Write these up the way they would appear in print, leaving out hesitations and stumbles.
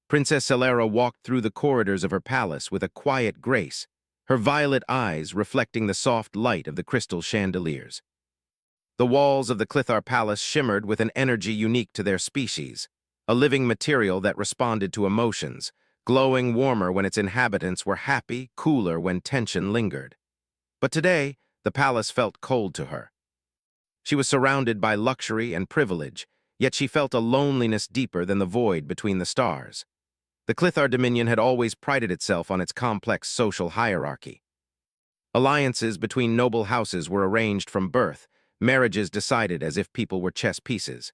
Princess Celera walked through the corridors of her palace with a quiet grace, her violet eyes reflecting the soft light of the crystal chandeliers. The walls of the Clithar Palace shimmered with an energy unique to their species, a living material that responded to emotions, glowing warmer when its inhabitants were happy, cooler when tension lingered. But today, the palace felt cold to her. She was surrounded by luxury and privilege, yet she felt a loneliness deeper than the void between the stars. The Clithar Dominion had always prided itself on its complex social hierarchy. Alliances between noble houses were arranged from birth, marriages decided as if people were chess pieces.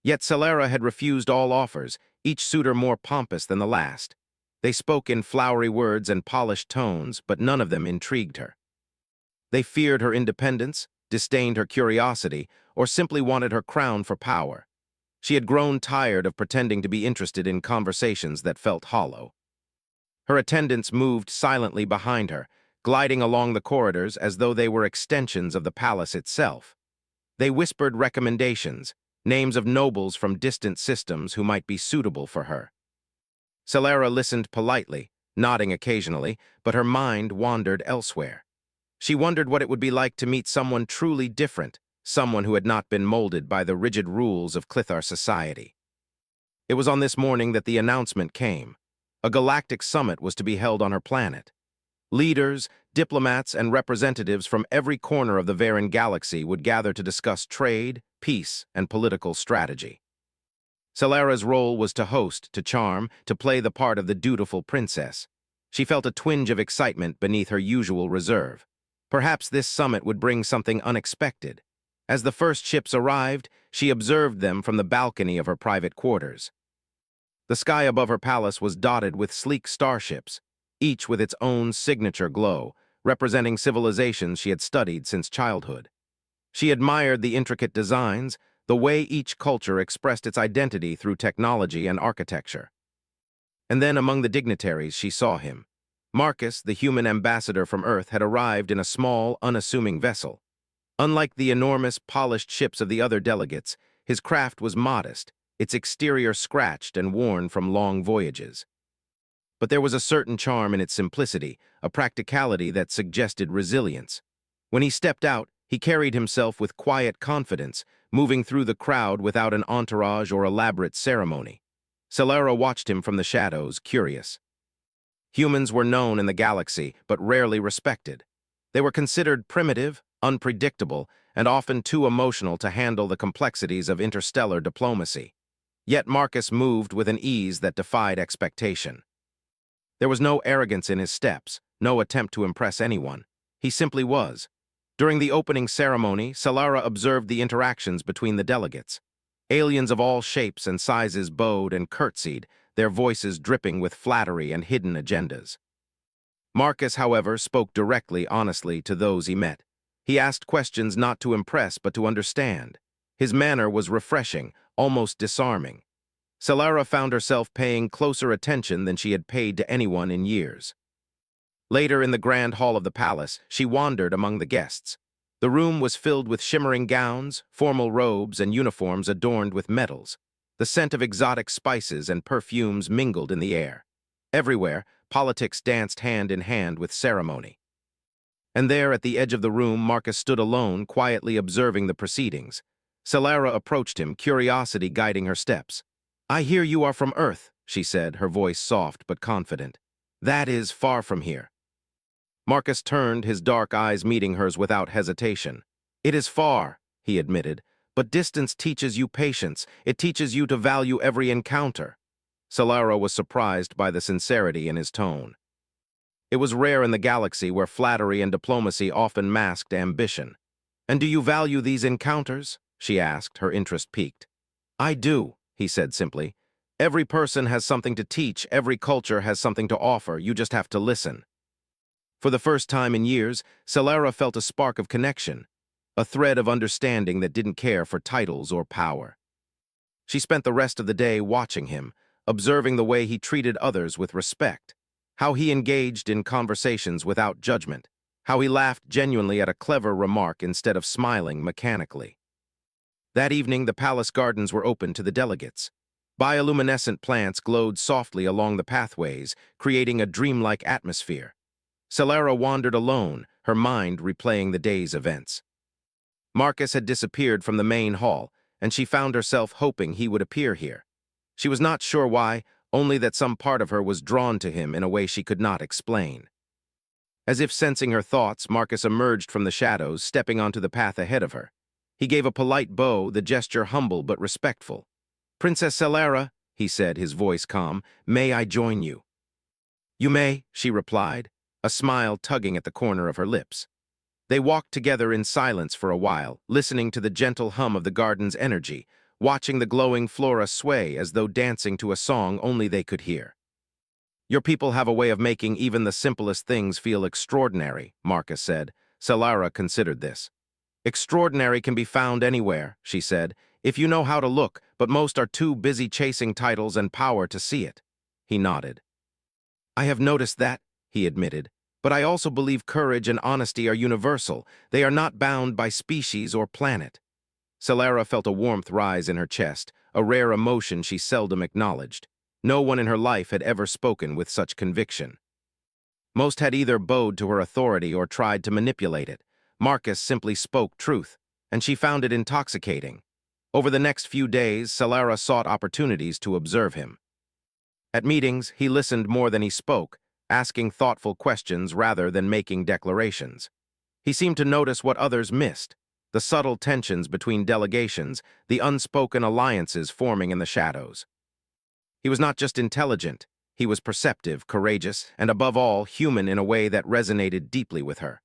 Yet Celera had refused all offers, each suitor more pompous than the last. They spoke in flowery words and polished tones, but none of them intrigued her. They feared her independence, disdained her curiosity, or simply wanted her crown for power. She had grown tired of pretending to be interested in conversations that felt hollow. Her attendants moved silently behind her, gliding along the corridors as though they were extensions of the palace itself. They whispered recommendations, names of nobles from distant systems who might be suitable for her. Celera listened politely, nodding occasionally, but her mind wandered elsewhere. She wondered what it would be like to meet someone truly different, someone who had not been molded by the rigid rules of Clithar society. It was on this morning that the announcement came. A galactic summit was to be held on her planet. Leaders, diplomats, and representatives from every corner of the Varan galaxy would gather to discuss trade, peace, and political strategy. Celera's role was to host, to charm, to play the part of the dutiful princess. She felt a twinge of excitement beneath her usual reserve. Perhaps this summit would bring something unexpected. As the first ships arrived, she observed them from the balcony of her private quarters. The sky above her palace was dotted with sleek starships, each with its own signature glow, representing civilizations she had studied since childhood. She admired the intricate designs, the way each culture expressed its identity through technology and architecture. And then among the dignitaries she saw him. Marcus, the human ambassador from Earth, had arrived in a small, unassuming vessel. Unlike the enormous, polished ships of the other delegates, his craft was modest, its exterior scratched and worn from long voyages. But there was a certain charm in its simplicity, a practicality that suggested resilience. When he stepped out, he carried himself with quiet confidence, moving through the crowd without an entourage or elaborate ceremony. Celera watched him from the shadows, curious. Humans were known in the galaxy, but rarely respected. They were considered primitive, unpredictable, and often too emotional to handle the complexities of interstellar diplomacy. Yet Marcus moved with an ease that defied expectation. There was no arrogance in his steps, no attempt to impress anyone. He simply was. During the opening ceremony, Celera observed the interactions between the delegates. Aliens of all shapes and sizes bowed and curtsied, their voices dripping with flattery and hidden agendas. Marcus, however, spoke directly, honestly, to those he met. He asked questions not to impress but to understand. His manner was refreshing, almost disarming. Celera found herself paying closer attention than she had paid to anyone in years. Later in the grand hall of the palace, she wandered among the guests. The room was filled with shimmering gowns, formal robes, and uniforms adorned with medals. The scent of exotic spices and perfumes mingled in the air. Everywhere, politics danced hand in hand with ceremony. And there, at the edge of the room, Marcus stood alone, quietly observing the proceedings. Celera approached him, curiosity guiding her steps. "I hear you are from Earth," she said, her voice soft but confident. "That is far from here." Marcus turned, his dark eyes meeting hers without hesitation. "It is far," he admitted, "but distance teaches you patience. It teaches you to value every encounter." Celera was surprised by the sincerity in his tone. It was rare in the galaxy where flattery and diplomacy often masked ambition. "And do you value these encounters?" she asked, her interest piqued. "I do," he said simply. "Every person has something to teach, every culture has something to offer, you just have to listen." For the first time in years, Celera felt a spark of connection, a thread of understanding that didn't care for titles or power. She spent the rest of the day watching him, observing the way he treated others with respect, how he engaged in conversations without judgment, how he laughed genuinely at a clever remark instead of smiling mechanically. That evening, the palace gardens were open to the delegates. Bioluminescent plants glowed softly along the pathways, creating a dreamlike atmosphere. Celara wandered alone, her mind replaying the day's events. Marcus had disappeared from the main hall, and she found herself hoping he would appear here. She was not sure why, only that some part of her was drawn to him in a way she could not explain. As if sensing her thoughts, Marcus emerged from the shadows, stepping onto the path ahead of her. He gave a polite bow, the gesture humble but respectful. "Princess Celara," he said, his voice calm, "may I join you?" "You may," she replied, a smile tugging at the corner of her lips. They walked together in silence for a while, listening to the gentle hum of the garden's energy, watching the glowing flora sway as though dancing to a song only they could hear. "Your people have a way of making even the simplest things feel extraordinary," Marcus said. Celara considered this. "Extraordinary can be found anywhere," she said, "if you know how to look, but most are too busy chasing titles and power to see it." He nodded. "I have noticed that," he admitted, "but I also believe courage and honesty are universal. They are not bound by species or planet." Celara felt a warmth rise in her chest, a rare emotion she seldom acknowledged. No one in her life had ever spoken with such conviction. Most had either bowed to her authority or tried to manipulate it. Marcus simply spoke truth, and she found it intoxicating. Over the next few days, Celara sought opportunities to observe him. At meetings, he listened more than he spoke, asking thoughtful questions rather than making declarations. He seemed to notice what others missed, the subtle tensions between delegations, the unspoken alliances forming in the shadows. He was not just intelligent, he was perceptive, courageous, and above all, human in a way that resonated deeply with her.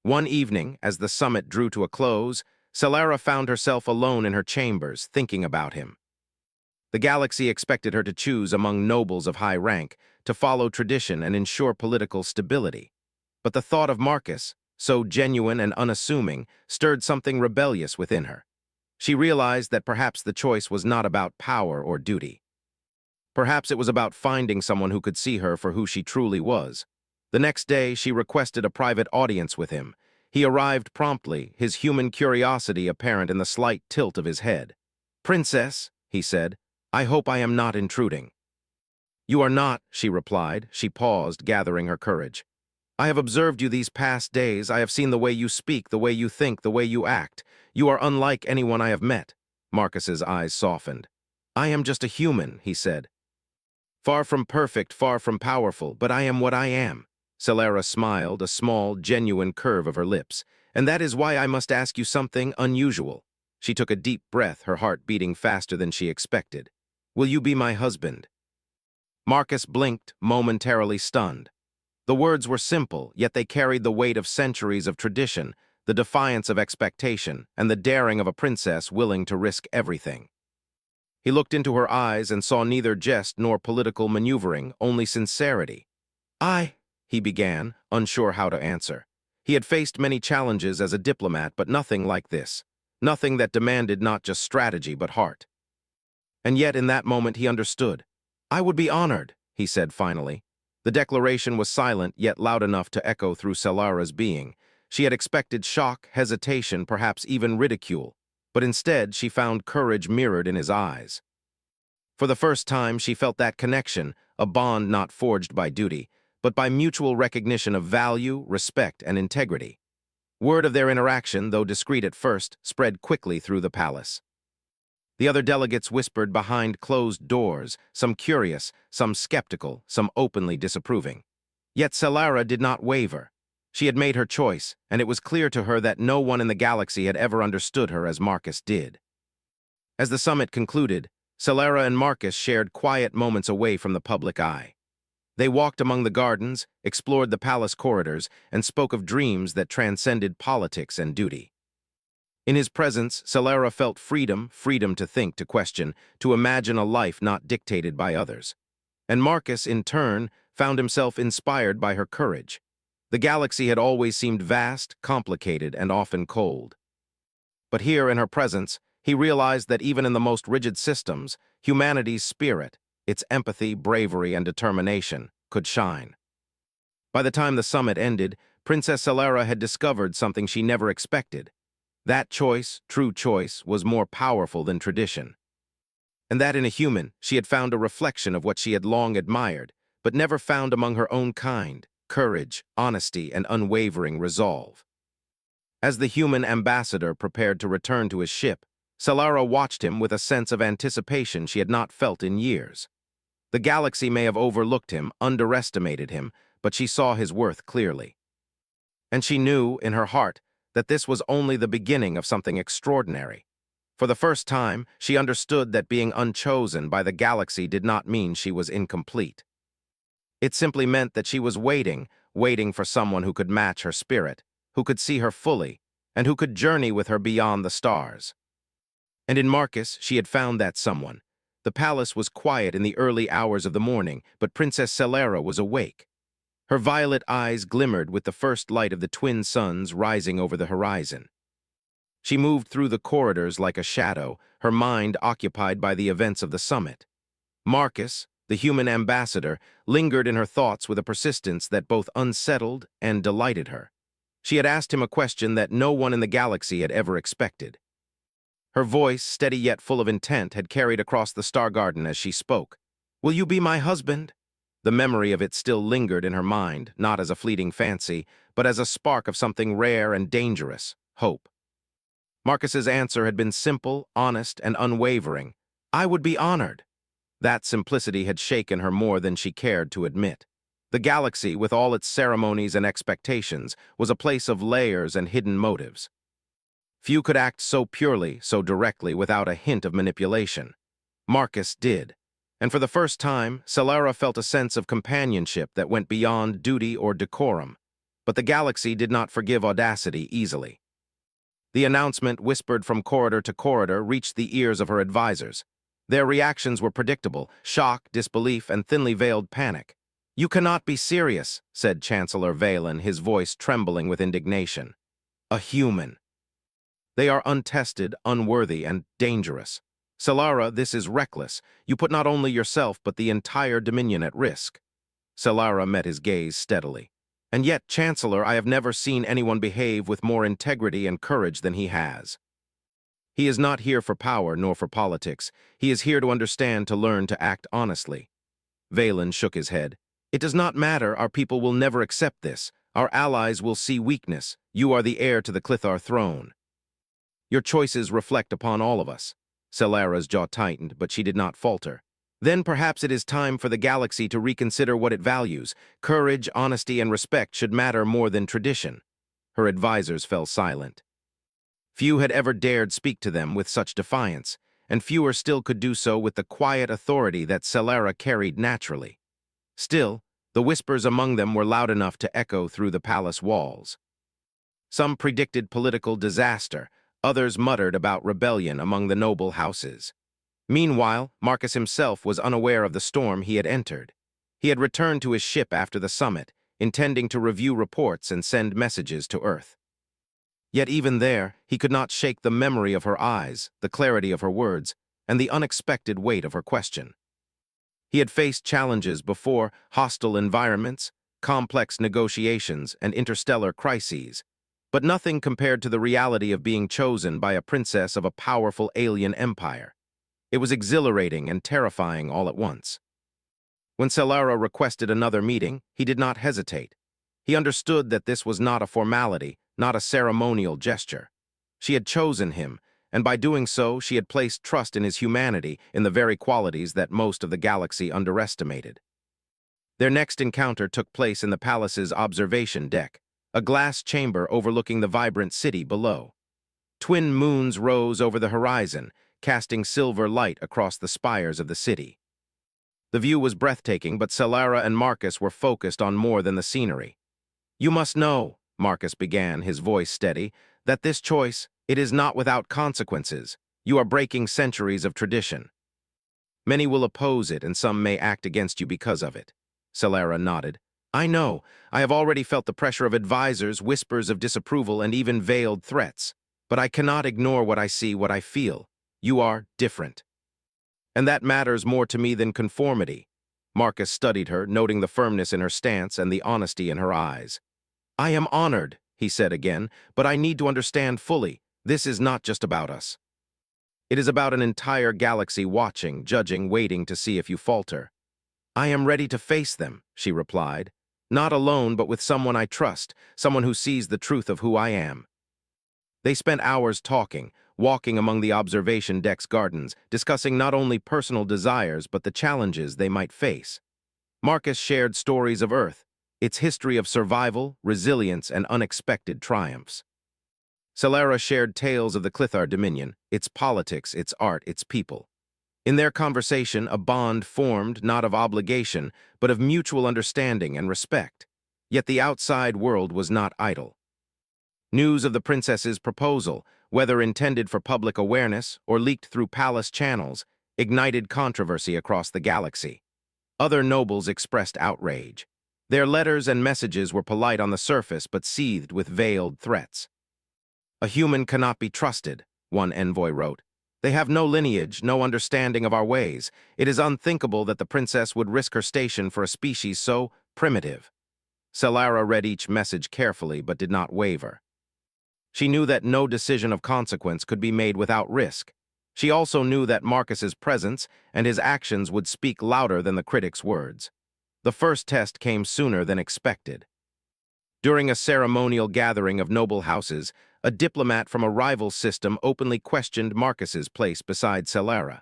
One evening, as the summit drew to a close, Celara found herself alone in her chambers, thinking about him. The galaxy expected her to choose among nobles of high rank, to follow tradition and ensure political stability. But the thought of Marcus, so genuine and unassuming, stirred something rebellious within her. She realized that perhaps the choice was not about power or duty. Perhaps it was about finding someone who could see her for who she truly was. The next day, she requested a private audience with him. He arrived promptly, his human curiosity apparent in the slight tilt of his head. "Princess," he said, "I hope I am not intruding." "You are not," she replied. She paused, gathering her courage. "I have observed you these past days. I have seen the way you speak, the way you think, the way you act. You are unlike anyone I have met." Marcus's eyes softened. "I am just a human," he said. "Far from perfect, far from powerful, but I am what I am." Celara smiled, a small, genuine curve of her lips. "And that is why I must ask you something unusual." She took a deep breath, her heart beating faster than she expected. "Will you be my husband?" Marcus blinked, momentarily stunned. The words were simple, yet they carried the weight of centuries of tradition, the defiance of expectation, and the daring of a princess willing to risk everything. He looked into her eyes and saw neither jest nor political maneuvering, only sincerity. He began, unsure how to answer. He had faced many challenges as a diplomat, but nothing like this. Nothing that demanded not just strategy, but heart. And yet, in that moment, he understood. "I would be honored," he said finally. The declaration was silent, yet loud enough to echo through Celara's being. She had expected shock, hesitation, perhaps even ridicule, but instead she found courage mirrored in his eyes. For the first time, she felt that connection, a bond not forged by duty, but by mutual recognition of value, respect, and integrity. Word of their interaction, though discreet at first, spread quickly through the palace. The other delegates whispered behind closed doors, some curious, some skeptical, some openly disapproving. Yet Celara did not waver. She had made her choice, and it was clear to her that no one in the galaxy had ever understood her as Marcus did. As the summit concluded, Celara and Marcus shared quiet moments away from the public eye. They walked among the gardens, explored the palace corridors, and spoke of dreams that transcended politics and duty. In his presence, Celara felt freedom to think, to question, to imagine a life not dictated by others. And Marcus, in turn, found himself inspired by her courage. The galaxy had always seemed vast, complicated, and often cold. But here, in her presence, he realized that even in the most rigid systems, humanity's spirit, its empathy, bravery, and determination, could shine. By the time the summit ended, Princess Celara had discovered something she never expected. That choice, true choice, was more powerful than tradition. and that in a human she had found a reflection of what she had long admired, but never found among her own kind: courage, honesty, and unwavering resolve. As the human ambassador prepared to return to his ship, Solara watched him with a sense of anticipation she had not felt in years. The galaxy may have overlooked him, underestimated him, but she saw his worth clearly. And she knew, in her heart, that this was only the beginning of something extraordinary. For the first time, she understood that being unchosen by the galaxy did not mean she was incomplete. It simply meant that she was waiting for someone who could match her spirit, who could see her fully, and who could journey with her beyond the stars. And in Marcus, she had found that someone. The palace was quiet in the early hours of the morning, but Princess Solara was awake. Her violet eyes glimmered with the first light of the twin suns rising over the horizon. She moved through the corridors like a shadow, her mind occupied by the events of the summit. Marcus, the human ambassador, lingered in her thoughts with a persistence that both unsettled and delighted her. She had asked him a question that no one in the galaxy had ever expected. Her voice, steady yet full of intent, had carried across the Star Garden as she spoke. "Will you be my husband?" The memory of it still lingered in her mind, not as a fleeting fancy, but as a spark of something rare and dangerous: hope. Marcus's answer had been simple, honest, and unwavering. "I would be honored." That simplicity had shaken her more than she cared to admit. The galaxy, with all its ceremonies and expectations, was a place of layers and hidden motives. Few could act so purely, so directly, without a hint of manipulation. Marcus did. And for the first time, Solara felt a sense of companionship that went beyond duty or decorum. But the galaxy did not forgive audacity easily. The announcement, whispered from corridor to corridor, reached the ears of her advisors. Their reactions were predictable: shock, disbelief, and thinly veiled panic. "You cannot be serious," said Chancellor Valen, his voice trembling with indignation. "A human. They are untested, unworthy, and dangerous. Solara, this is reckless. You put not only yourself but the entire Dominion at risk." Solara met his gaze steadily. "And yet, Chancellor, I have never seen anyone behave with more integrity and courage than he has. He is not here for power nor for politics. He is here to understand, to learn, to act honestly." Valen shook his head. "It does not matter. Our people will never accept this. Our allies will see weakness. You are the heir to the Clithar throne. Your choices reflect upon all of us." Solara's jaw tightened, but she did not falter. "Then perhaps it is time for the galaxy to reconsider what it values. Courage, honesty, and respect should matter more than tradition." Her advisors fell silent. Few had ever dared speak to them with such defiance, and fewer still could do so with the quiet authority that Solara carried naturally. Still, the whispers among them were loud enough to echo through the palace walls. Some predicted political disaster, others muttered about rebellion among the noble houses. Meanwhile, Marcus himself was unaware of the storm he had entered. He had returned to his ship after the summit, intending to review reports and send messages to Earth. Yet even there, he could not shake the memory of her eyes, the clarity of her words, and the unexpected weight of her question. He had faced challenges before: hostile environments, complex negotiations, and interstellar crises, but nothing compared to the reality of being chosen by a princess of a powerful alien empire. It was exhilarating and terrifying all at once. When Solara requested another meeting, he did not hesitate. He understood that this was not a formality, not a ceremonial gesture. She had chosen him, and by doing so, she had placed trust in his humanity, in the very qualities that most of the galaxy underestimated. Their next encounter took place in the palace's observation deck, a glass chamber overlooking the vibrant city below. Twin moons rose over the horizon, casting silver light across the spires of the city. The view was breathtaking, but Solara and Marcus were focused on more than the scenery. "You must know," Marcus began, his voice steady, "that this choice, it is not without consequences. You are breaking centuries of tradition. Many will oppose it, and some may act against you because of it." Solara nodded. "I know. I have already felt the pressure of advisors, whispers of disapproval, and even veiled threats. But I cannot ignore what I see, what I feel. You are different. And that matters more to me than conformity." Marcus studied her, noting the firmness in her stance and the honesty in her eyes. "I am honored," he said again, "but I need to understand fully. This is not just about us." It is about an entire galaxy watching, judging, waiting to see if you falter. I am ready to face them, she replied. Not alone, but with someone I trust, someone who sees the truth of who I am. They spent hours talking, walking among the observation deck's gardens, discussing not only personal desires but the challenges they might face. Marcus shared stories of Earth, its history of survival, resilience, and unexpected triumphs. Celara shared tales of the Clithar Dominion, its politics, its art, its people. In their conversation, a bond formed not of obligation, but of mutual understanding and respect. Yet the outside world was not idle. News of the princess's proposal, whether intended for public awareness or leaked through palace channels, ignited controversy across the galaxy. Other nobles expressed outrage. Their letters and messages were polite on the surface but seethed with veiled threats. A human cannot be trusted, one envoy wrote. They have no lineage, no understanding of our ways. It is unthinkable that the princess would risk her station for a species so primitive. Celara read each message carefully but did not waver. She knew that no decision of consequence could be made without risk. She also knew that Marcus's presence and his actions would speak louder than the critic's words. The first test came sooner than expected. During a ceremonial gathering of noble houses, a diplomat from a rival system openly questioned Marcus's place beside Celara.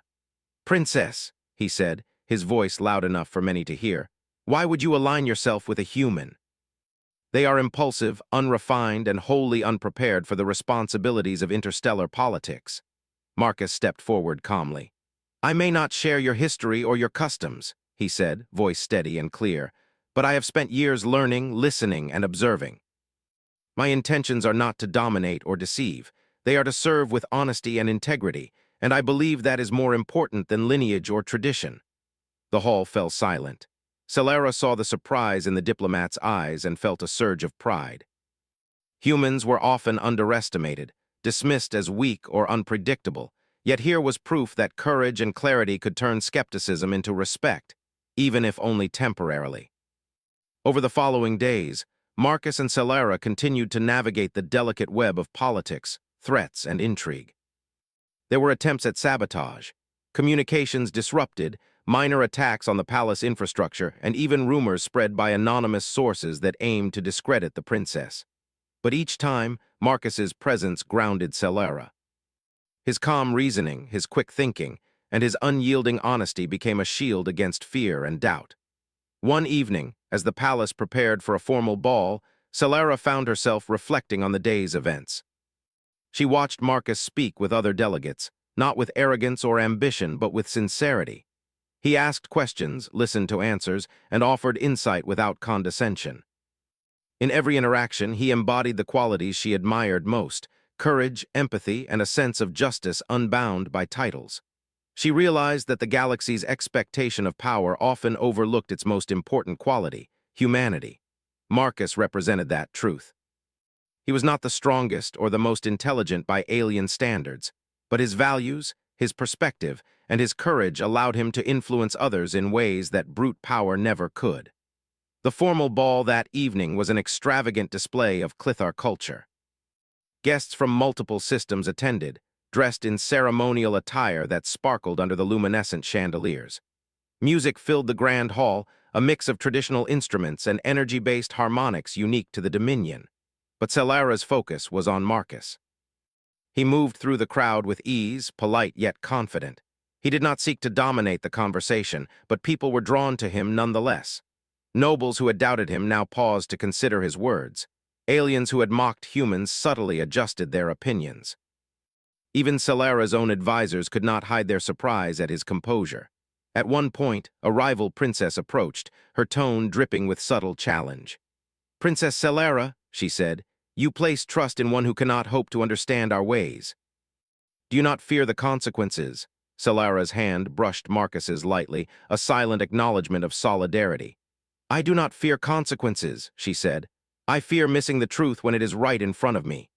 "Princess," he said, his voice loud enough for many to hear, "why would you align yourself with a human? They are impulsive, unrefined, and wholly unprepared for the responsibilities of interstellar politics." Marcus stepped forward calmly. "I may not share your history or your customs," he said, voice steady and clear, "but I have spent years learning, listening, and observing. My intentions are not to dominate or deceive. They are to serve with honesty and integrity, and I believe that is more important than lineage or tradition." The hall fell silent. Celara saw the surprise in the diplomat's eyes and felt a surge of pride. Humans were often underestimated, dismissed as weak or unpredictable, yet here was proof that courage and clarity could turn skepticism into respect, even if only temporarily. Over the following days, Marcus and Celara continued to navigate the delicate web of politics, threats, and intrigue. There were attempts at sabotage, communications disrupted, minor attacks on the palace infrastructure, and even rumors spread by anonymous sources that aimed to discredit the princess. But each time, Marcus's presence grounded Celara. His calm reasoning, his quick thinking, and his unyielding honesty became a shield against fear and doubt. One evening, as the palace prepared for a formal ball, Celara found herself reflecting on the day's events. She watched Marcus speak with other delegates, not with arrogance or ambition, but with sincerity. He asked questions, listened to answers, and offered insight without condescension. In every interaction, he embodied the qualities she admired most: courage, empathy, and a sense of justice unbound by titles. She realized that the galaxy's expectation of power often overlooked its most important quality: humanity. Marcus represented that truth. He was not the strongest or the most intelligent by alien standards, but his values, his perspective, and his courage allowed him to influence others in ways that brute power never could. The formal ball that evening was an extravagant display of Clithar culture. Guests from multiple systems attended, dressed in ceremonial attire that sparkled under the luminescent chandeliers. Music filled the grand hall, a mix of traditional instruments and energy-based harmonics unique to the Dominion. But Celara's focus was on Marcus. He moved through the crowd with ease, polite yet confident. He did not seek to dominate the conversation, but people were drawn to him nonetheless. Nobles who had doubted him now paused to consider his words. Aliens who had mocked humans subtly adjusted their opinions. Even Celara's own advisors could not hide their surprise at his composure. At one point, a rival princess approached, her tone dripping with subtle challenge. "Princess Celara," she said, "you place trust in one who cannot hope to understand our ways. Do you not fear the consequences?" Celara's hand brushed Marcus's lightly, a silent acknowledgement of solidarity. "I do not fear consequences," she said. "I fear missing the truth when it is right in front of me.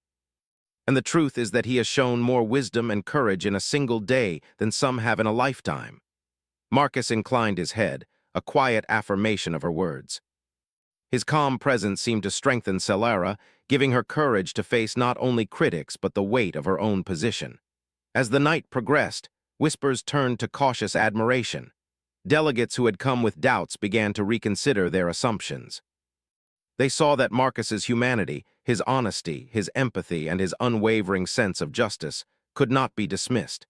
And the truth is that he has shown more wisdom and courage in a single day than some have in a lifetime." Marcus inclined his head, a quiet affirmation of her words. His calm presence seemed to strengthen Celara, giving her courage to face not only critics but the weight of her own position. As the night progressed, whispers turned to cautious admiration. Delegates who had come with doubts began to reconsider their assumptions. They saw that Marcus's humanity, his honesty, his empathy, and his unwavering sense of justice could not be dismissed.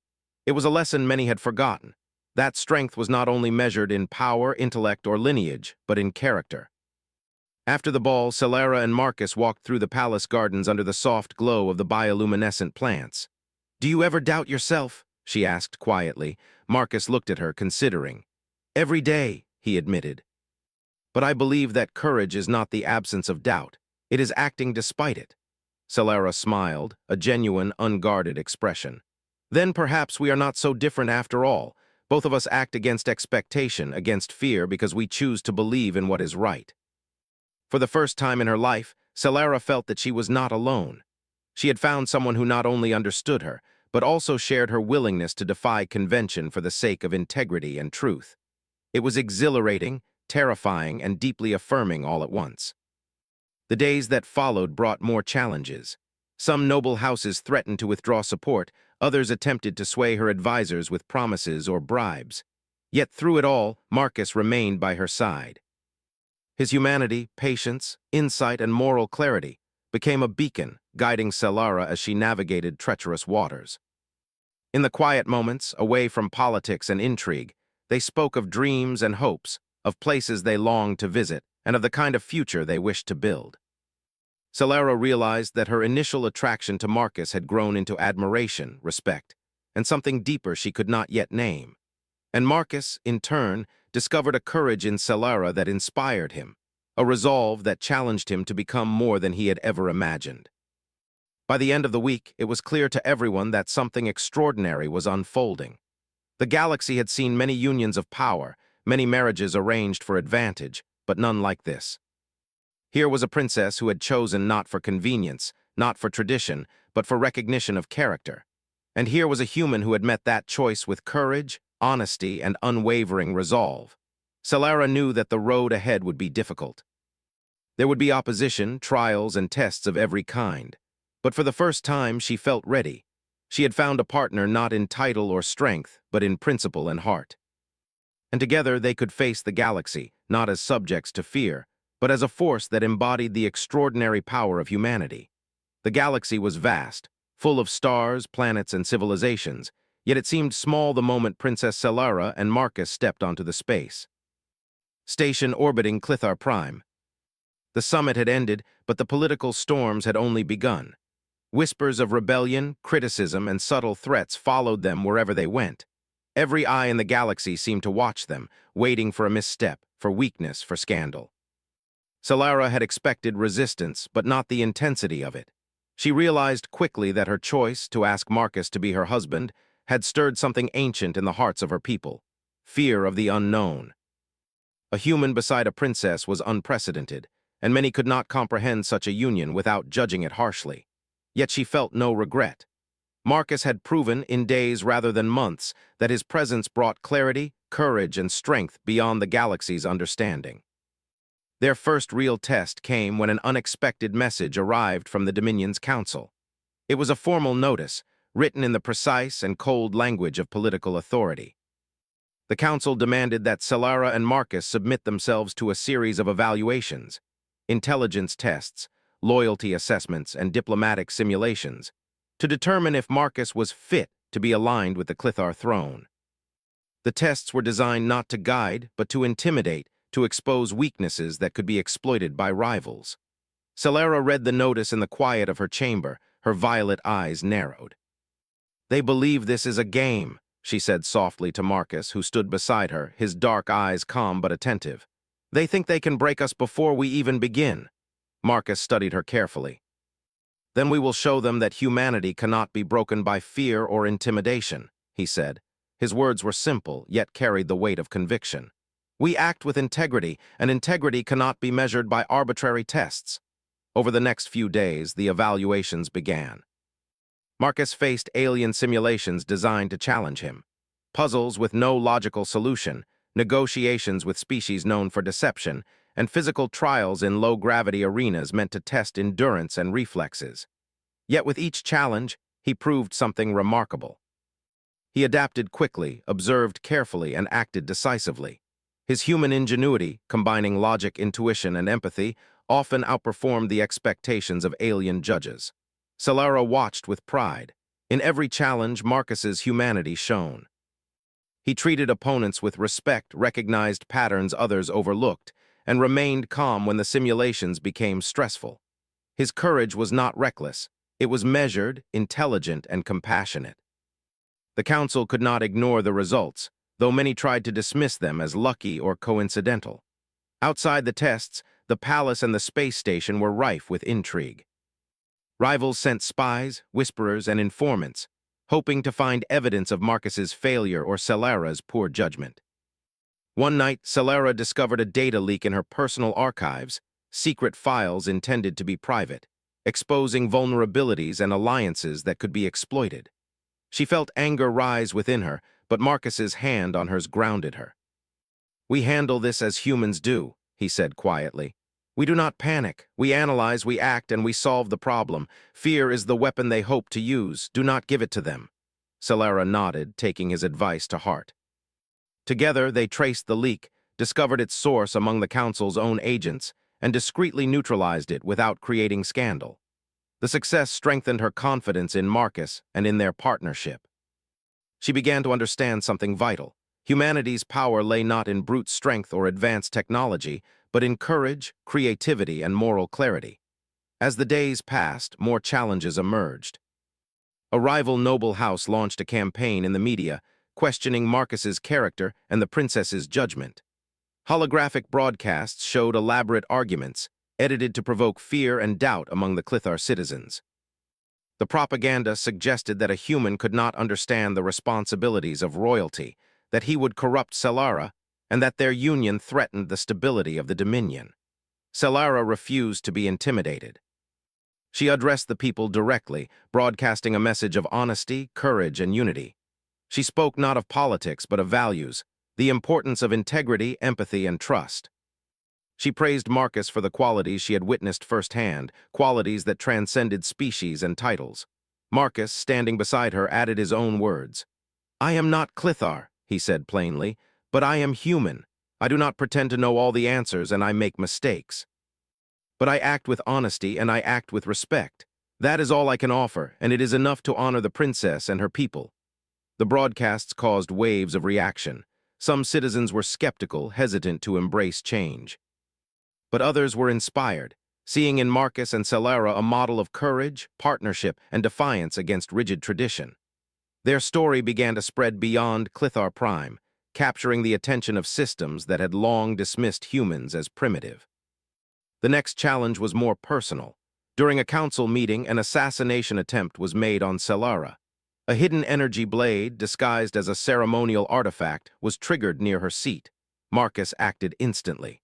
It was a lesson many had forgotten. That strength was not only measured in power, intellect, or lineage, but in character. After the ball, Celara and Marcus walked through the palace gardens under the soft glow of the bioluminescent plants. "Do you ever doubt yourself?" she asked quietly. Marcus looked at her, considering. "Every day," he admitted. "But I believe that courage is not the absence of doubt. It is acting despite it." Celara smiled, a genuine, unguarded expression. "Then perhaps we are not so different after all. Both of us act against expectation, against fear, because we choose to believe in what is right." For the first time in her life, Celara felt that she was not alone. She had found someone who not only understood her, but also shared her willingness to defy convention for the sake of integrity and truth. It was exhilarating, terrifying, and deeply affirming all at once. The days that followed brought more challenges. Some noble houses threatened to withdraw support, others attempted to sway her advisors with promises or bribes. Yet through it all, Marcus remained by her side. His humanity, patience, insight, and moral clarity became a beacon, guiding Celara as she navigated treacherous waters. In the quiet moments, away from politics and intrigue, they spoke of dreams and hopes, of places they longed to visit, and of the kind of future they wished to build. Celara realized that her initial attraction to Marcus had grown into admiration, respect, and something deeper she could not yet name. And Marcus, in turn, discovered a courage in Celara that inspired him, a resolve that challenged him to become more than he had ever imagined. By the end of the week, it was clear to everyone that something extraordinary was unfolding. The galaxy had seen many unions of power, many marriages arranged for advantage, but none like this. Here was a princess who had chosen not for convenience, not for tradition, but for recognition of character. And here was a human who had met that choice with courage, honesty, and unwavering resolve. Celara knew that the road ahead would be difficult. There would be opposition, trials, and tests of every kind. But for the first time, she felt ready. She had found a partner not in title or strength, but in principle and heart. And together they could face the galaxy, not as subjects to fear, but as a force that embodied the extraordinary power of humanity. The galaxy was vast, full of stars, planets, and civilizations, yet it seemed small the moment Princess Celara and Marcus stepped onto the space. Station orbiting Clithar Prime. The summit had ended, but the political storms had only begun. Whispers of rebellion, criticism, and subtle threats followed them wherever they went. Every eye in the galaxy seemed to watch them, waiting for a misstep, for weakness, for scandal. Celara had expected resistance, but not the intensity of it. She realized quickly that her choice to ask Marcus to be her husband had stirred something ancient in the hearts of her people, fear of the unknown. A human beside a princess was unprecedented, and many could not comprehend such a union without judging it harshly. Yet she felt no regret. Marcus had proven, in days rather than months, that his presence brought clarity, courage, and strength beyond the galaxy's understanding. Their first real test came when an unexpected message arrived from the Dominion's council. It was a formal notice, written in the precise and cold language of political authority. The council demanded that Celara and Marcus submit themselves to a series of evaluations, intelligence tests, loyalty assessments, and diplomatic simulations, to determine if Marcus was fit to be aligned with the Clithar throne. The tests were designed not to guide, but to intimidate, to expose weaknesses that could be exploited by rivals. Celara read the notice in the quiet of her chamber, her violet eyes narrowed. "They believe this is a game," she said softly to Marcus, who stood beside her, his dark eyes calm but attentive. "They think they can break us before we even begin." Marcus studied her carefully. "Then we will show them that humanity cannot be broken by fear or intimidation," he said. His words were simple, yet carried the weight of conviction. "We act with integrity, and integrity cannot be measured by arbitrary tests." Over the next few days, the evaluations began. Marcus faced alien simulations designed to challenge him. Puzzles with no logical solution, negotiations with species known for deception, and physical trials in low-gravity arenas meant to test endurance and reflexes. Yet with each challenge, he proved something remarkable. He adapted quickly, observed carefully, and acted decisively. His human ingenuity, combining logic, intuition, and empathy, often outperformed the expectations of alien judges. Solara watched with pride. In every challenge, Marcus's humanity shone. He treated opponents with respect, recognized patterns others overlooked, and remained calm when the simulations became stressful. His courage was not reckless. It was measured, intelligent, and compassionate. The council could not ignore the results, though many tried to dismiss them as lucky or coincidental. Outside the tests, the palace and the space station were rife with intrigue. Rivals sent spies, whisperers, and informants, hoping to find evidence of Marcus's failure or Solara's poor judgment. One night, Solara discovered a data leak in her personal archives, secret files intended to be private, exposing vulnerabilities and alliances that could be exploited. She felt anger rise within her, but Marcus's hand on hers grounded her. "We handle this as humans do," he said quietly. "We do not panic. We analyze, we act, and we solve the problem. Fear is the weapon they hope to use. Do not give it to them." Solara nodded, taking his advice to heart. Together, they traced the leak, discovered its source among the council's own agents, and discreetly neutralized it without creating scandal. The success strengthened her confidence in Marcus and in their partnership. She began to understand something vital. Humanity's power lay not in brute strength or advanced technology, but in courage, creativity, and moral clarity. As the days passed, more challenges emerged. A rival noble house launched a campaign in the media, questioning Marcus's character and the princess's judgment. Holographic broadcasts showed elaborate arguments, edited to provoke fear and doubt among the Clithar citizens. The propaganda suggested that a human could not understand the responsibilities of royalty, that he would corrupt Solara, and that their union threatened the stability of the Dominion. Solara refused to be intimidated. She addressed the people directly, broadcasting a message of honesty, courage, and unity. She spoke not of politics but of values, the importance of integrity, empathy, and trust. She praised Marcus for the qualities she had witnessed firsthand, qualities that transcended species and titles. Marcus, standing beside her, added his own words. "I am not Clithar," he said plainly, "but I am human. I do not pretend to know all the answers, and I make mistakes. But I act with honesty, and I act with respect. That is all I can offer, and it is enough to honor the princess and her people." The broadcasts caused waves of reaction. Some citizens were skeptical, hesitant to embrace change. But others were inspired, seeing in Marcus and Solara a model of courage, partnership, and defiance against rigid tradition. Their story began to spread beyond Clithar Prime, capturing the attention of systems that had long dismissed humans as primitive. The next challenge was more personal. During a council meeting, an assassination attempt was made on Solara. A hidden energy blade, disguised as a ceremonial artifact, was triggered near her seat. Marcus acted instantly.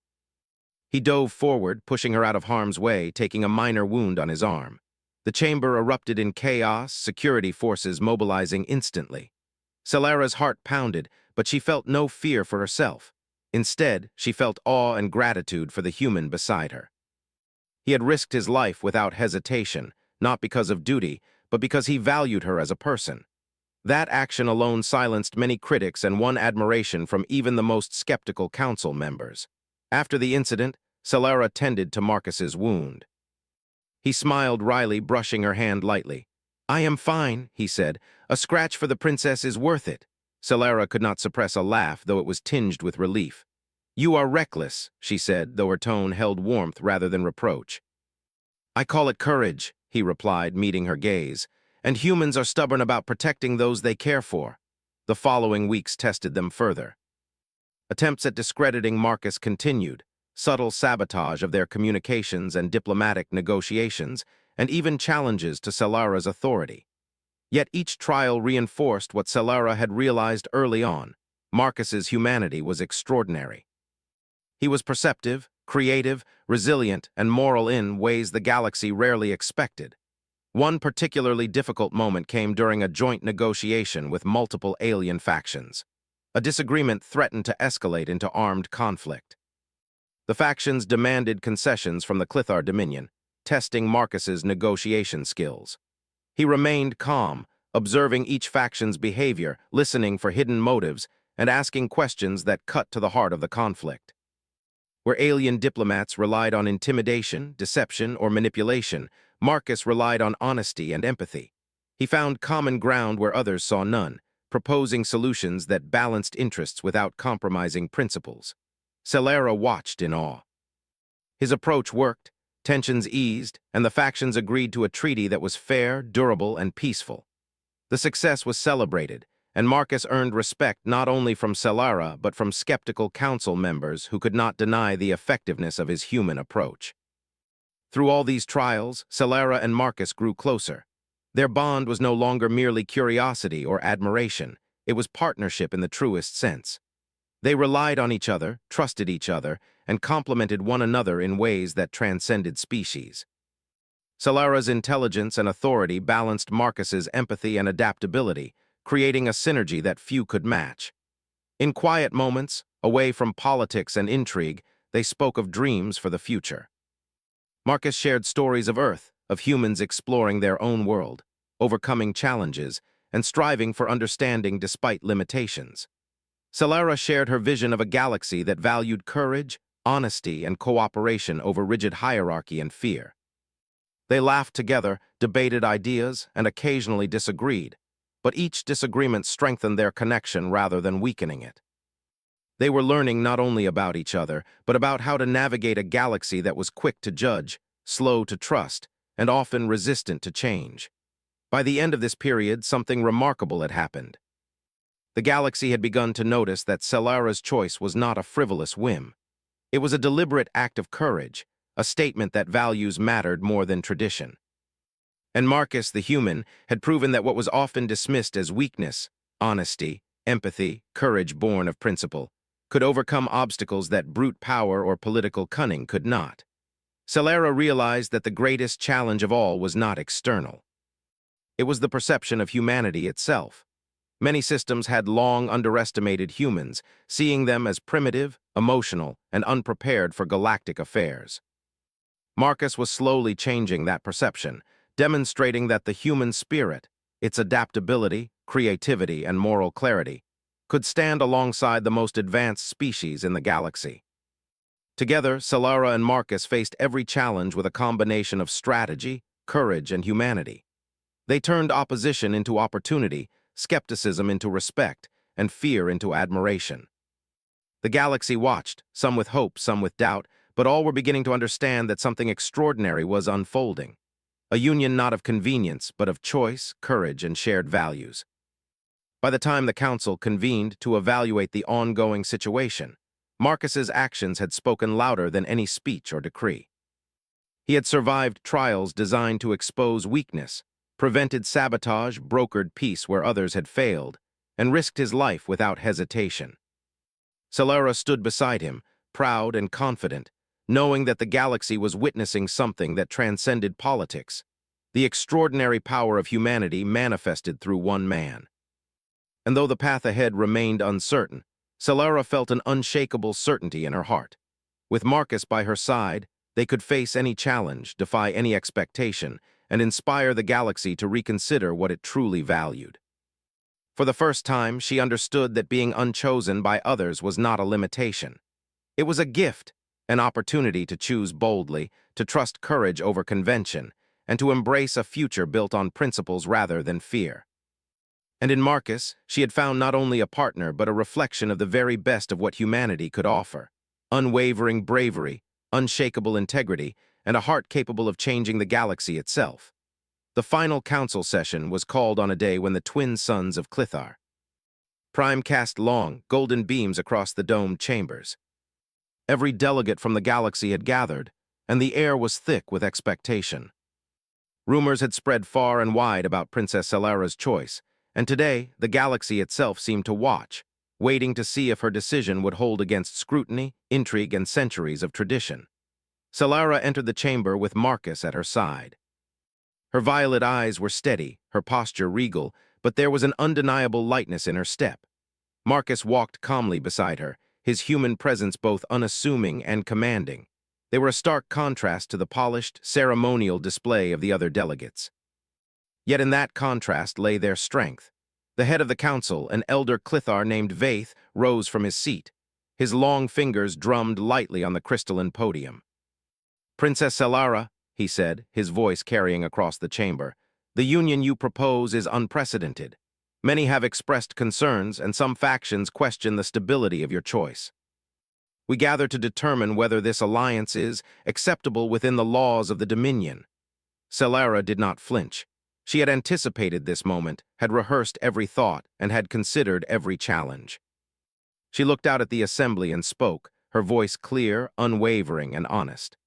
He dove forward, pushing her out of harm's way, taking a minor wound on his arm. The chamber erupted in chaos, security forces mobilizing instantly. Solara's heart pounded, but she felt no fear for herself. Instead, she felt awe and gratitude for the human beside her. He had risked his life without hesitation, not because of duty, but because he valued her as a person. That action alone silenced many critics and won admiration from even the most skeptical council members. After the incident, Solara tended to Marcus's wound. He smiled wryly, brushing her hand lightly. "I am fine," he said. "A scratch for the princess is worth it." Solara could not suppress a laugh, though it was tinged with relief. "You are reckless," she said, though her tone held warmth rather than reproach. "I call it courage," he replied, meeting her gaze. "And humans are stubborn about protecting those they care for." The following weeks tested them further. Attempts at discrediting Marcus continued, subtle sabotage of their communications and diplomatic negotiations, and even challenges to Solara's authority. Yet each trial reinforced what Solara had realized early on. Marcus's humanity was extraordinary. He was perceptive, creative, resilient, and moral in ways the galaxy rarely expected. One particularly difficult moment came during a joint negotiation with multiple alien factions. A disagreement threatened to escalate into armed conflict. The factions demanded concessions from the Clithar Dominion, testing Marcus's negotiation skills. He remained calm, observing each faction's behavior, listening for hidden motives, and asking questions that cut to the heart of the conflict. Where alien diplomats relied on intimidation, deception, or manipulation, Marcus relied on honesty and empathy. He found common ground where others saw none, proposing solutions that balanced interests without compromising principles. Celera watched in awe. His approach worked, tensions eased, and the factions agreed to a treaty that was fair, durable, and peaceful. The success was celebrated, and Marcus earned respect not only from Celera but from skeptical council members who could not deny the effectiveness of his human approach. Through all these trials, Celera and Marcus grew closer. Their bond was no longer merely curiosity or admiration, it was partnership in the truest sense. They relied on each other, trusted each other, and complemented one another in ways that transcended species. Celera's intelligence and authority balanced Marcus's empathy and adaptability, creating a synergy that few could match. In quiet moments, away from politics and intrigue, they spoke of dreams for the future. Marcus shared stories of Earth, of humans exploring their own world, overcoming challenges, and striving for understanding despite limitations. Celera shared her vision of a galaxy that valued courage, honesty, and cooperation over rigid hierarchy and fear. They laughed together, debated ideas, and occasionally disagreed, but each disagreement strengthened their connection rather than weakening it. They were learning not only about each other, but about how to navigate a galaxy that was quick to judge, slow to trust, and often resistant to change. By the end of this period, something remarkable had happened. The galaxy had begun to notice that Celera's choice was not a frivolous whim. It was a deliberate act of courage, a statement that values mattered more than tradition. And Marcus, the human, had proven that what was often dismissed as weakness, honesty, empathy, courage born of principle, could overcome obstacles that brute power or political cunning could not. Celera realized that the greatest challenge of all was not external. It was the perception of humanity itself. Many systems had long underestimated humans, seeing them as primitive, emotional, and unprepared for galactic affairs. Marcus was slowly changing that perception, demonstrating that the human spirit, its adaptability, creativity, and moral clarity, could stand alongside the most advanced species in the galaxy. Together, Celera and Marcus faced every challenge with a combination of strategy, courage, and humanity. They turned opposition into opportunity, skepticism into respect, and fear into admiration. The galaxy watched, some with hope, some with doubt, but all were beginning to understand that something extraordinary was unfolding. A union not of convenience, but of choice, courage, and shared values. By the time the council convened to evaluate the ongoing situation, Marcus's actions had spoken louder than any speech or decree. He had survived trials designed to expose weakness, prevented sabotage, brokered peace where others had failed, and risked his life without hesitation. Celera stood beside him, proud and confident, knowing that the galaxy was witnessing something that transcended politics, the extraordinary power of humanity manifested through one man. And though the path ahead remained uncertain, Celera felt an unshakable certainty in her heart. With Marcus by her side, they could face any challenge, defy any expectation, and inspire the galaxy to reconsider what it truly valued. For the first time, she understood that being unchosen by others was not a limitation. It was a gift, an opportunity to choose boldly, to trust courage over convention, and to embrace a future built on principles rather than fear. And in Marcus, she had found not only a partner but a reflection of the very best of what humanity could offer: unwavering bravery, unshakable integrity, and a heart capable of changing the galaxy itself. The final council session was called on a day when the twin suns of Clithar Prime cast long, golden beams across the domed chambers. Every delegate from the galaxy had gathered, and the air was thick with expectation. Rumors had spread far and wide about Princess Celera's choice, and today the galaxy itself seemed to watch, waiting to see if her decision would hold against scrutiny, intrigue, and centuries of tradition. Celera entered the chamber with Marcus at her side. Her violet eyes were steady, her posture regal, but there was an undeniable lightness in her step. Marcus walked calmly beside her, his human presence both unassuming and commanding. They were a stark contrast to the polished, ceremonial display of the other delegates. Yet in that contrast lay their strength. The head of the council, an elder Clithar named Vaith, rose from his seat. His long fingers drummed lightly on the crystalline podium. "Princess Selara," he said, his voice carrying across the chamber, "the union you propose is unprecedented. Many have expressed concerns, and some factions question the stability of your choice. We gather to determine whether this alliance is acceptable within the laws of the Dominion." Selara did not flinch. She had anticipated this moment, had rehearsed every thought, and had considered every challenge. She looked out at the assembly and spoke, her voice clear, unwavering, and honest.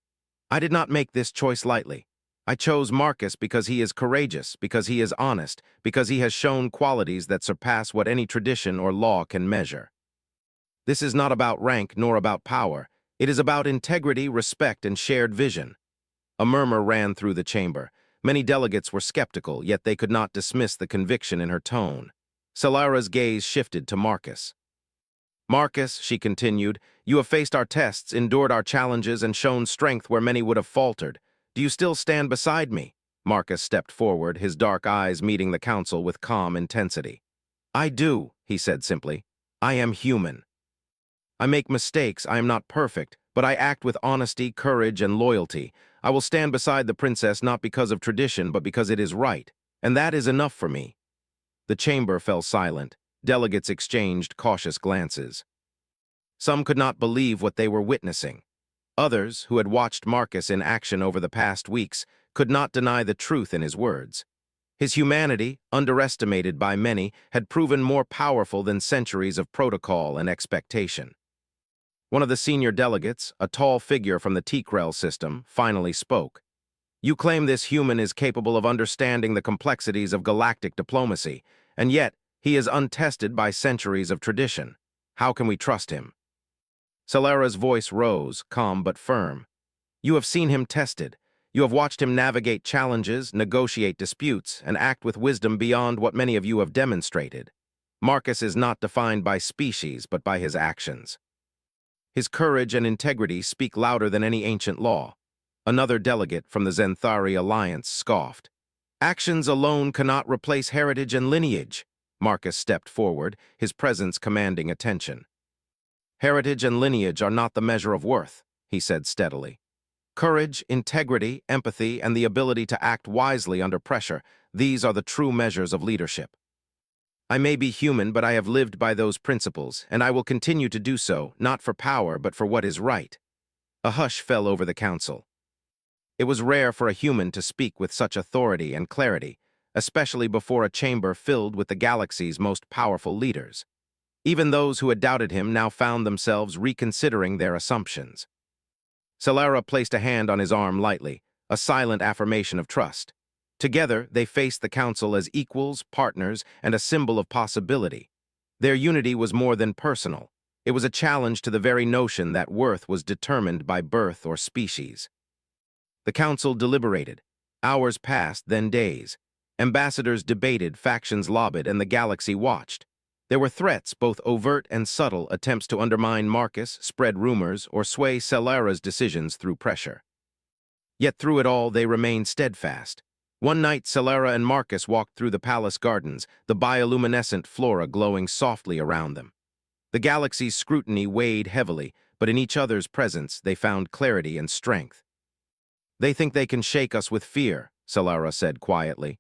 "I did not make this choice lightly. I chose Marcus because he is courageous, because he is honest, because he has shown qualities that surpass what any tradition or law can measure. This is not about rank nor about power. It is about integrity, respect, and shared vision." A murmur ran through the chamber. Many delegates were skeptical, yet they could not dismiss the conviction in her tone. Selara's gaze shifted to Marcus. "Marcus," she continued, "you have faced our tests, endured our challenges, and shown strength where many would have faltered. Do you still stand beside me?" Marcus stepped forward, his dark eyes meeting the council with calm intensity. "I do," he said simply. "I am human. I make mistakes, I am not perfect, but I act with honesty, courage, and loyalty. I will stand beside the princess not because of tradition, but because it is right, and that is enough for me." The chamber fell silent. Delegates exchanged cautious glances. Some could not believe what they were witnessing. Others, who had watched Marcus in action over the past weeks, could not deny the truth in his words. His humanity, underestimated by many, had proven more powerful than centuries of protocol and expectation. One of the senior delegates, a tall figure from the Teakrel system, finally spoke. "You claim this human is capable of understanding the complexities of galactic diplomacy, and yet he is untested by centuries of tradition. How can we trust him?" Selara's voice rose, calm but firm. "You have seen him tested. You have watched him navigate challenges, negotiate disputes, and act with wisdom beyond what many of you have demonstrated. Marcus is not defined by species, but by his actions. His courage and integrity speak louder than any ancient law." Another delegate from the Zenthari Alliance scoffed. "Actions alone cannot replace heritage and lineage." Marcus stepped forward, his presence commanding attention. "Heritage and lineage are not the measure of worth," he said steadily. "Courage, integrity, empathy, and the ability to act wisely under pressure, these are the true measures of leadership. I may be human, but I have lived by those principles, and I will continue to do so, not for power, but for what is right." A hush fell over the council. It was rare for a human to speak with such authority and clarity, especially before a chamber filled with the galaxy's most powerful leaders. Even those who had doubted him now found themselves reconsidering their assumptions. Selara placed a hand on his arm lightly, a silent affirmation of trust. Together, they faced the council as equals, partners, and a symbol of possibility. Their unity was more than personal. It was a challenge to the very notion that worth was determined by birth or species. The council deliberated. Hours passed, then days. Ambassadors debated, factions lobbied, and the galaxy watched. There were threats, both overt and subtle, attempts to undermine Marcus, spread rumors, or sway Selara's decisions through pressure. Yet through it all, they remained steadfast. One night, Selara and Marcus walked through the palace gardens, the bioluminescent flora glowing softly around them. The galaxy's scrutiny weighed heavily, but in each other's presence, they found clarity and strength. "They think they can shake us with fear," Selara said quietly.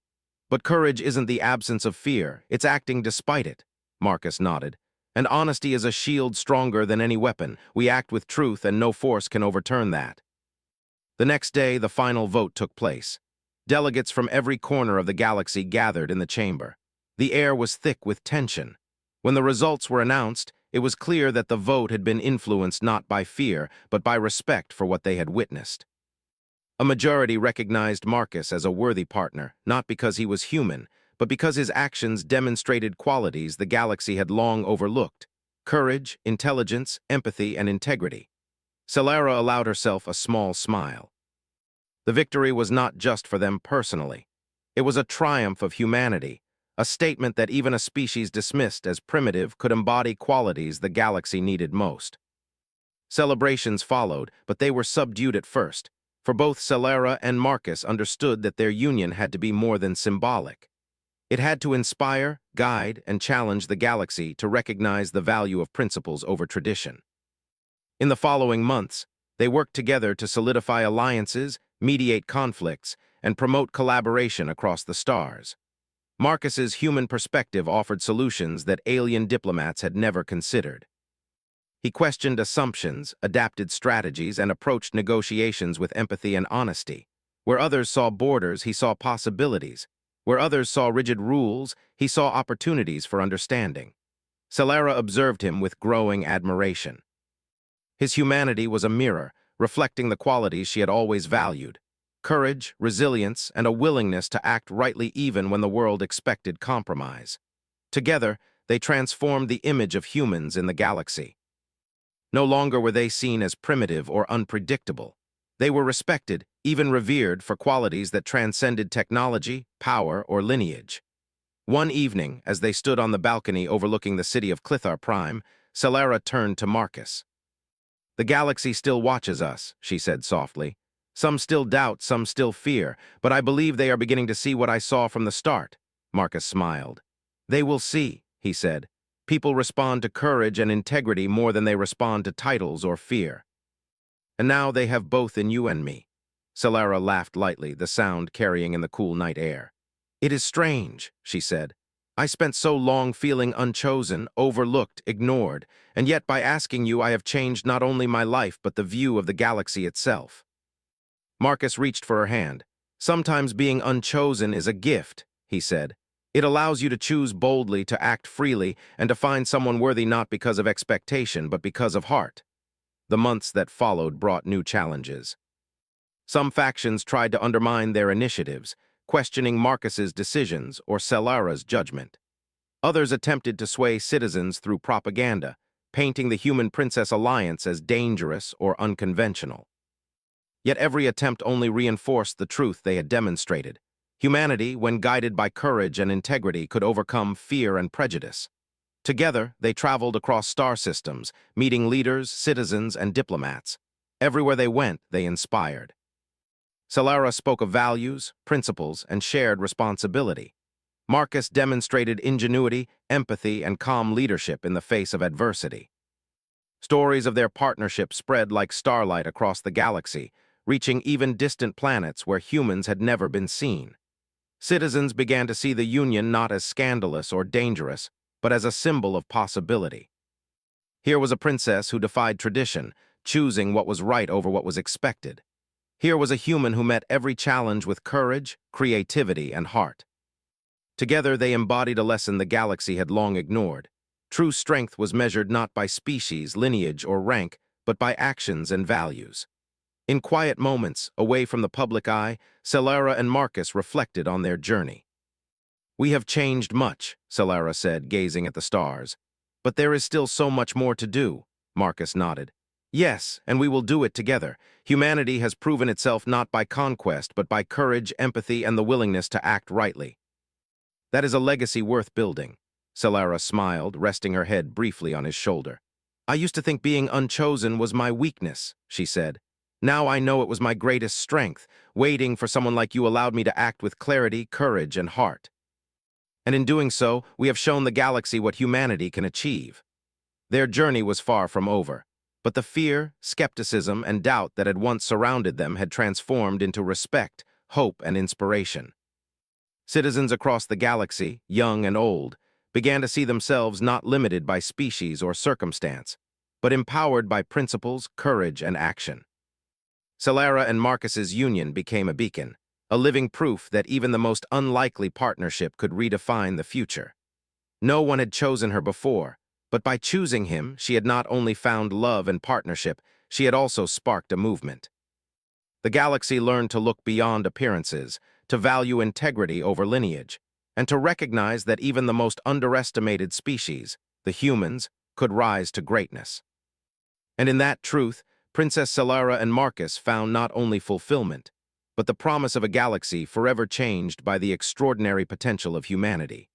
"But courage isn't the absence of fear, it's acting despite it." Marcus nodded. "And honesty is a shield stronger than any weapon. We act with truth, and no force can overturn that." The next day, the final vote took place. Delegates from every corner of the galaxy gathered in the chamber. The air was thick with tension. When the results were announced, it was clear that the vote had been influenced not by fear, but by respect for what they had witnessed. A majority recognized Marcus as a worthy partner, not because he was human, but because his actions demonstrated qualities the galaxy had long overlooked: courage, intelligence, empathy, and integrity. Selara allowed herself a small smile. The victory was not just for them personally. It was a triumph of humanity, a statement that even a species dismissed as primitive could embody qualities the galaxy needed most. Celebrations followed, but they were subdued at first. for both Celera and Marcus understood that their union had to be more than symbolic. It had to inspire, guide, and challenge the galaxy to recognize the value of principles over tradition. In the following months, they worked together to solidify alliances, mediate conflicts, and promote collaboration across the stars. Marcus's human perspective offered solutions that alien diplomats had never considered. He questioned assumptions, adapted strategies, and approached negotiations with empathy and honesty. Where others saw borders, he saw possibilities. Where others saw rigid rules, he saw opportunities for understanding. Celera observed him with growing admiration. His humanity was a mirror, reflecting the qualities she had always valued: courage, resilience, and a willingness to act rightly even when the world expected compromise. Together, they transformed the image of humans in the galaxy. No longer were they seen as primitive or unpredictable. They were respected, even revered, for qualities that transcended technology, power, or lineage. One evening, as they stood on the balcony overlooking the city of Clithar Prime, Celera turned to Marcus. "The galaxy still watches us," she said softly. "Some still doubt, some still fear, but I believe they are beginning to see what I saw from the start." Marcus smiled. "They will see," he said. "People respond to courage and integrity more than they respond to titles or fear. And now they have both in you and me." Celera laughed lightly, the sound carrying in the cool night air. "It is strange," she said. "I spent so long feeling unchosen, overlooked, ignored, and yet by asking you I have changed not only my life but the view of the galaxy itself." Marcus reached for her hand. "Sometimes being unchosen is a gift," he said. "It allows you to choose boldly, to act freely, and to find someone worthy not because of expectation, but because of heart." The months that followed brought new challenges. Some factions tried to undermine their initiatives, questioning Marcus's decisions or Celera's judgment. Others attempted to sway citizens through propaganda, painting the Human Princess Alliance as dangerous or unconventional. Yet every attempt only reinforced the truth they had demonstrated. Humanity, when guided by courage and integrity, could overcome fear and prejudice. Together, they traveled across star systems, meeting leaders, citizens, and diplomats. Everywhere they went, they inspired. Celera spoke of values, principles, and shared responsibility. Marcus demonstrated ingenuity, empathy, and calm leadership in the face of adversity. Stories of their partnership spread like starlight across the galaxy, reaching even distant planets where humans had never been seen. Citizens began to see the union not as scandalous or dangerous, but as a symbol of possibility. Here was a princess who defied tradition, choosing what was right over what was expected. Here was a human who met every challenge with courage, creativity, and heart. Together, they embodied a lesson the galaxy had long ignored. True strength was measured not by species, lineage, or rank, but by actions and values. In quiet moments, away from the public eye, Celera and Marcus reflected on their journey. "We have changed much," Celera said, gazing at the stars. "But there is still so much more to do," Marcus nodded. "Yes, and we will do it together. Humanity has proven itself not by conquest, but by courage, empathy, and the willingness to act rightly. That is a legacy worth building." Celera smiled, resting her head briefly on his shoulder. "I used to think being unchosen was my weakness," she said. "Now I know it was my greatest strength. Waiting for someone like you allowed me to act with clarity, courage, and heart. And in doing so, we have shown the galaxy what humanity can achieve." Their journey was far from over, but the fear, skepticism, and doubt that had once surrounded them had transformed into respect, hope, and inspiration. Citizens across the galaxy, young and old, began to see themselves not limited by species or circumstance, but empowered by principles, courage, and action. Celera and Marcus's union became a beacon, a living proof that even the most unlikely partnership could redefine the future. No one had chosen her before, but by choosing him, she had not only found love and partnership, she had also sparked a movement. The galaxy learned to look beyond appearances, to value integrity over lineage, and to recognize that even the most underestimated species, the humans, could rise to greatness. And in that truth, Princess Celera and Marcus found not only fulfillment, but the promise of a galaxy forever changed by the extraordinary potential of humanity.